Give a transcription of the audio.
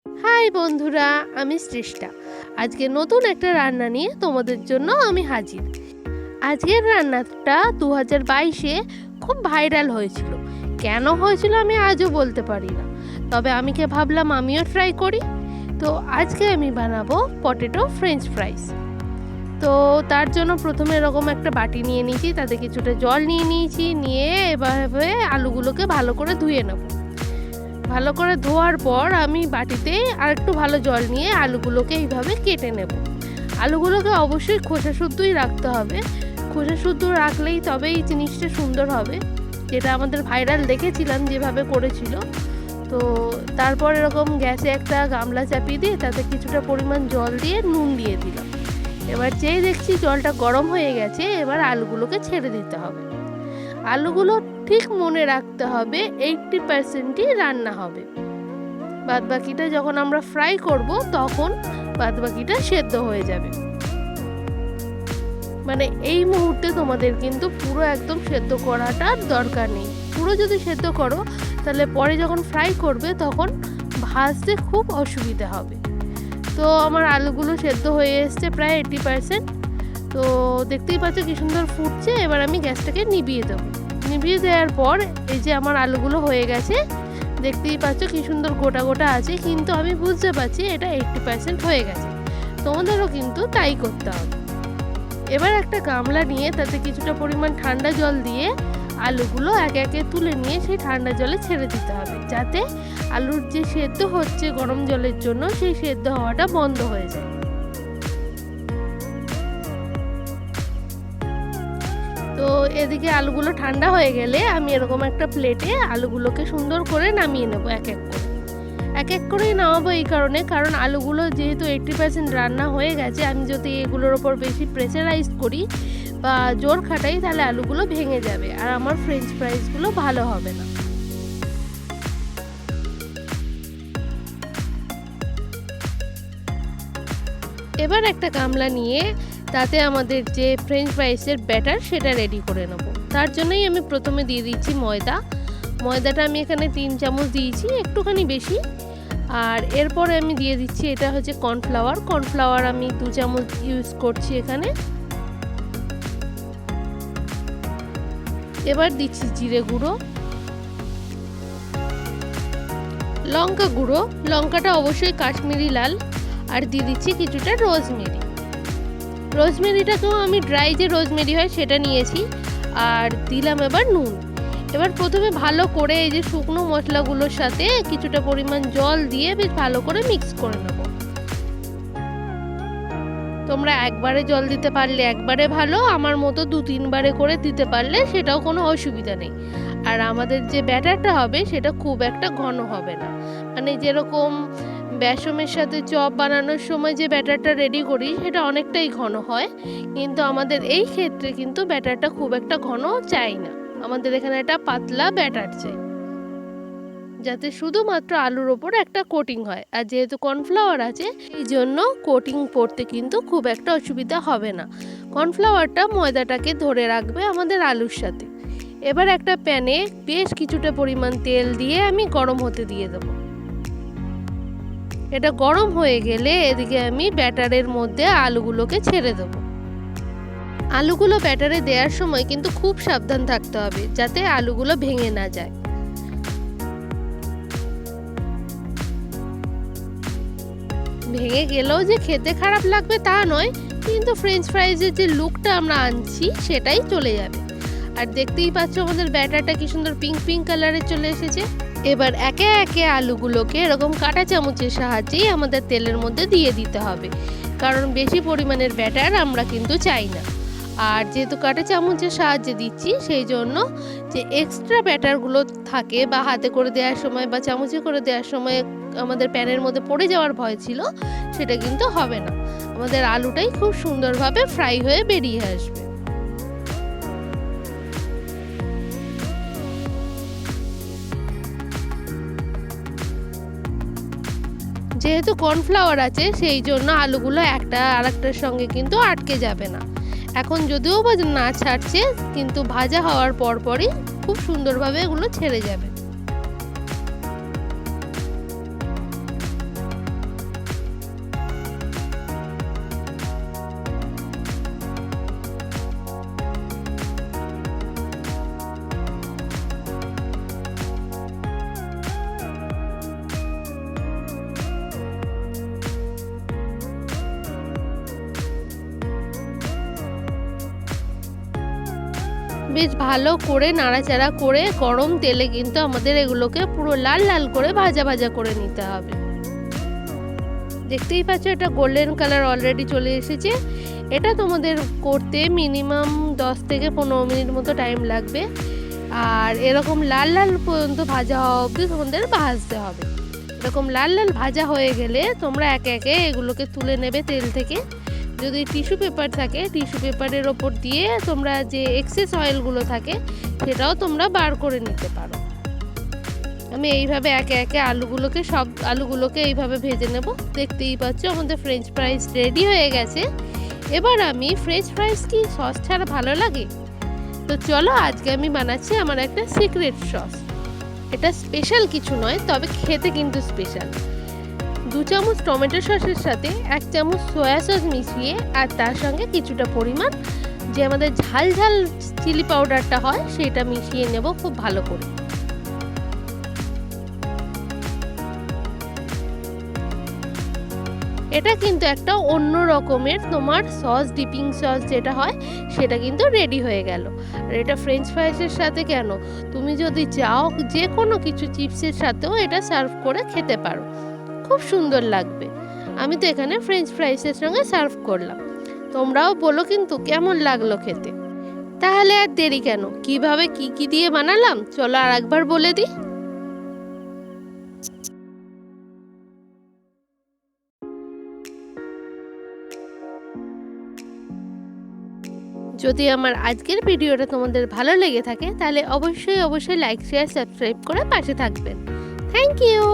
High বন্ধুরা, আমি সৃষ্টা। আজকে নতুন একটা রান্না নিয়ে তোমাদের জন্য আমি হাজির। আজকের রান্নাটা 2022-এ খুব ভাইরাল হয়েছিল। কেন হয়েছিল আমি আজও বলতে পারি না, তবে আমি ভাবলাম আমিও ট্রাই করি। তো আজকে আমি বানাবো পটেটো ফ্রেঞ্চ ফ্রাইস। তো তার জন্য প্রথমে এরকম একটা বাটি নিয়ে নিয়েছি, তাতে কিছুটা জল নিয়ে নিয়েছি, নিয়ে এভাবে আলুগুলোকে ভালো করে ধুয়ে নেব। ভালো করে ধোয়ার পর আমি বাটিতে আরেকটু ভালো জল নিয়ে আলুগুলোকে এইভাবে কেটে নেব। আলুগুলোকে অবশ্যই খোসা শুদ্ধই রাখতে হবে, খোসা শুদ্ধ রাখলেই তবে এই জিনিসটা সুন্দর হবে, যেটা আমাদের ভাইরাল দেখেছিলাম যেভাবে করেছিল। তো তারপর এরকম গ্যাসে একটা গামলা চাপিয়ে দিয়ে তাতে কিছুটা পরিমাণ জল দিয়ে নুন দিয়ে দিলাম। এবার যেই দেখছি জলটা গরম হয়ে গেছে, এবার আলুগুলোকে ছেড়ে দিতে হবে। আলুগুলো ঠিক মনে রাখতে হবে 80%ই রান্না হবে, বাদবাকিটা যখন আমরা ফ্রাই করব তখন বাদবাকিটা সেদ্ধ হয়ে যাবে। মানে এই মুহূর্তে তোমাদের কিন্তু পুরো একদম সেদ্ধ করাটা দরকার নেই। পুরো যদি সেদ্ধ করো তাহলে পরে যখন ফ্রাই করবে তখন ভাজতে খুব অসুবিধা হবে। তো আমার আলুগুলো সেদ্ধ হয়ে এসছে প্রায় 80%। তো দেখতেই পাচ্ছ কি সুন্দর ফুটছে। এবার আমি গ্যাসটাকে নিভিয়ে দেবো। নিভিয়ে দেওয়ার পর এই যে আমার আলুগুলো হয়ে গেছে, দেখতেই পাচ্ছ কি সুন্দর গোটা গোটা আছে, কিন্তু আমি বুঝতে পারছি এটা 80% হয়ে গেছে। তোমাদেরও কিন্তু তাই করতে হবে। এবার একটা গামলা নিয়ে তাতে কিছুটা পরিমাণ ঠান্ডা জল দিয়ে আলুগুলো একে একে তুলে নিয়ে সেই ঠান্ডা জলে ছেড়ে দিতে হবে, যাতে আলুর যে সেদ্ধ হচ্ছে গরম জলের জন্য সেই সেদ্ধ হওয়াটা বন্ধ হয়ে যায়। তো এদিকে আলুগুলো ঠান্ডা হয়ে গেলে আমি এরকম একটা প্লেটে আলুগুলোকে সুন্দর করে নামিয়ে নেব। এক এক করেই নামাবো এই কারণ আলুগুলো যেহেতু 80% রান্না হয়ে গেছে, আমি যদি এগুলোর ওপর বেশি প্রেসারাইজ করি বা জোর খাটাই তাহলে আলুগুলো ভেঙে যাবে আর আমার ফ্রেঞ্চ ফ্রাইসগুলো ভালো হবে না। এবার একটা গামলা নিয়ে তাতে আমাদের যে ফ্রেঞ্চ ফ্রাইসের ব্যাটার সেটা রেডি করে নেব। তার জন্যই আমি প্রথমে দিয়ে দিচ্ছি ময়দাটা আমি এখানে 3 চামচ দিয়েছি, একটুখানি বেশি। আর এরপরে আমি দিয়ে দিচ্ছি এটা হচ্ছে কর্নফ্লাওয়ার আমি 2 চামচ ইউজ করছি এখানে। এবার দিচ্ছি জিরে গুঁড়ো, লঙ্কা গুঁড়ো, লঙ্কাটা অবশ্যই কাশ্মীরি লাল, আর দিয়ে দিচ্ছি কিছুটা রোজমেরিটাকেও আমি ড্রাই যে রোজমেরি হয় সেটা নিয়েছি। আর দিলাম এবার নুন। এবার প্রথমে ভালো করে এই যে শুকনো মশলাগুলোর সাথে কিছুটা পরিমাণ জল দিয়ে বেশ ভালো করে মিক্স করে নেব। তোমরা একবারে জল দিতে পারলে একবারে ভালো, আমার মতো 2-3 বারে করে দিতে পারলে সেটাও কোনো অসুবিধা নেই। আর আমাদের যে ব্যাটারটা হবে সেটা খুব একটা ঘন হবে না, মানে যেরকম বেসমের সাথে চপ বানানোর সময় যে ব্যাটারটা রেডি করি সেটা অনেকটাই ঘন হয়, কিন্তু আমাদের এই ক্ষেত্রে কিন্তু ব্যাটারটা খুব একটা ঘন চাই না। আমাদের এখানে একটা পাতলা ব্যাটার চাই, যাতে শুধুমাত্র আলুর ওপর একটা কোটিং হয়। আর যেহেতু কর্নফ্লাওয়ার আছে এই জন্য কোটিং পড়তে কিন্তু খুব একটা অসুবিধা হবে না। কর্নফ্লাওয়ারটা ময়দাটাকে ধরে রাখবে আমাদের আলুর সাথে। এবার একটা প্যানে বেশ কিছুটা পরিমাণ তেল দিয়ে আমি গরম হতে দিয়ে দেবো। এটা গরম হয়ে গেলে এদিকে আমি ব্যাটারের মধ্যে আলুগুলোকে ছেড়ে দেবো। আলুগুলো ব্যাটারে দেওয়ার সময় কিন্তু খুব সাবধান থাকতে হবে যাতে আলুগুলো ভেঙে না যায়। ভেঙে গেলেও যে খেতে খারাপ লাগবে তা নয়, কিন্তু ফ্রেঞ্চ ফ্রাইজের যে লুকটা আমরা আনছি সেটাই চলে যাবে। আর দেখতেই পাচ্ছ আমাদের ব্যাটারটা কি সুন্দর পিঙ্ক কালারে চলে এসেছে। এবার একে একে আলুগুলোকে এরকম কাঁটা চামচের সাহায্যেই আমাদের তেলের মধ্যে দিয়ে দিতে হবে, কারণ বেশি পরিমাণের ব্যাটার আমরা কিন্তু চাই না। আর যেহেতু কাঁটা চামচের সাহায্যে দিচ্ছি সেই জন্য যে এক্সট্রা ব্যাটারগুলো থাকে বা হাতে করে দেওয়ার সময় বা চামচে করে দেওয়ার সময় আমাদের প্যানের মধ্যে পড়ে যাওয়ার ভয় ছিল, সেটা কিন্তু হবে না। আমাদের আলুটাই খুব সুন্দরভাবে ফ্রাই হয়ে বেরিয়ে আসবে। যেহেতু কর্নফ্লাওয়ার আছে সেই জন্য আলুগুলো একটা আরেকটার সঙ্গে কিন্তু আটকে যাবে না। এখন যদিও বা না ছাড়ছে, কিন্তু ভাজা হওয়ার পরপরই খুব সুন্দরভাবে এগুলো ছেড়ে যাবে। বেশ ভালো করে নাড়াচাড়া করে গরম তেলে কিন্তু আমাদের এগুলোকে পুরো লাল লাল করে ভাজা ভাজা করে নিতে হবে। দেখতেই পাচ্ছ এটা গোল্ডেন কালার অলরেডি চলে এসেছে। এটা তোমাদের করতে মিনিমাম 10 থেকে 15 মিনিট মতো টাইম লাগবে। আর এরকম লাল লাল পর্যন্ত ভাজা হওয়া অবধি তোমাদের ভাজতে হবে। এরকম লাল লাল ভাজা হয়ে গেলে তোমরা একে একে এগুলোকে তুলে নেবে তেল থেকে। যদি টিস্যু পেপার থাকে টিস্যু পেপারের ওপর দিয়ে তোমরা যে এক্সেস অয়েলগুলো থাকে সেটাও তোমরা বার করে নিতে পারো। আমি এইভাবে একে একে সব আলুগুলোকে এইভাবে ভেজে নেব। দেখতেই পাচ্ছ আমাদের ফ্রেঞ্চ ফ্রাইস রেডি হয়ে গেছে। এবার আমি ফ্রেঞ্চ ফ্রাইস কি সস ছাড়া ভালো লাগে? তো চলো আজকে আমি বানাচ্ছি আমার একটা সিক্রেট সস। এটা স্পেশাল কিছু নয়, তবে খেতে কিন্তু স্পেশাল। 2 চামচ টমেটো সসের সাথে 1 চামচ সয়া সস মিশিয়ে আর তার সঙ্গে কিছুটা পরিমাণ যে আমাদের ঝাল ঝাল চিলি পাউডারটা হয় সেটা মিশিয়ে নেব খুব ভালো করে। এটা কিন্তু একটা অন্য রকমের তোমার সস, ডিপিং সস যেটা হয় সেটা কিন্তু রেডি হয়ে গেল। আর এটা ফ্রেঞ্চ ফ্রাইসের সাথে কেন, তুমি যদি চাও যে কোনো কিছু চিপসের সাথেও এটা সার্ভ করে খেতে পারো, খুব সুন্দর লাগবে। আমি তো এখানে ফ্রেঞ্চ ফ্রাইসের সঙ্গে সার্ভ করলাম। তোমরাও বলো কিন্তু কেমন লাগলো খেতে। তাহলে আর দেরি কেন, কিভাবে কি দিয়ে বানালাম চলো আর একবার বলে দিই। যদি আমার আজকের ভিডিওটা তোমাদের ভালো লেগে থাকে তাহলে অবশ্যই লাইক, শেয়ার, সাবস্ক্রাইব করে পাশে থাকবেন। Thank you.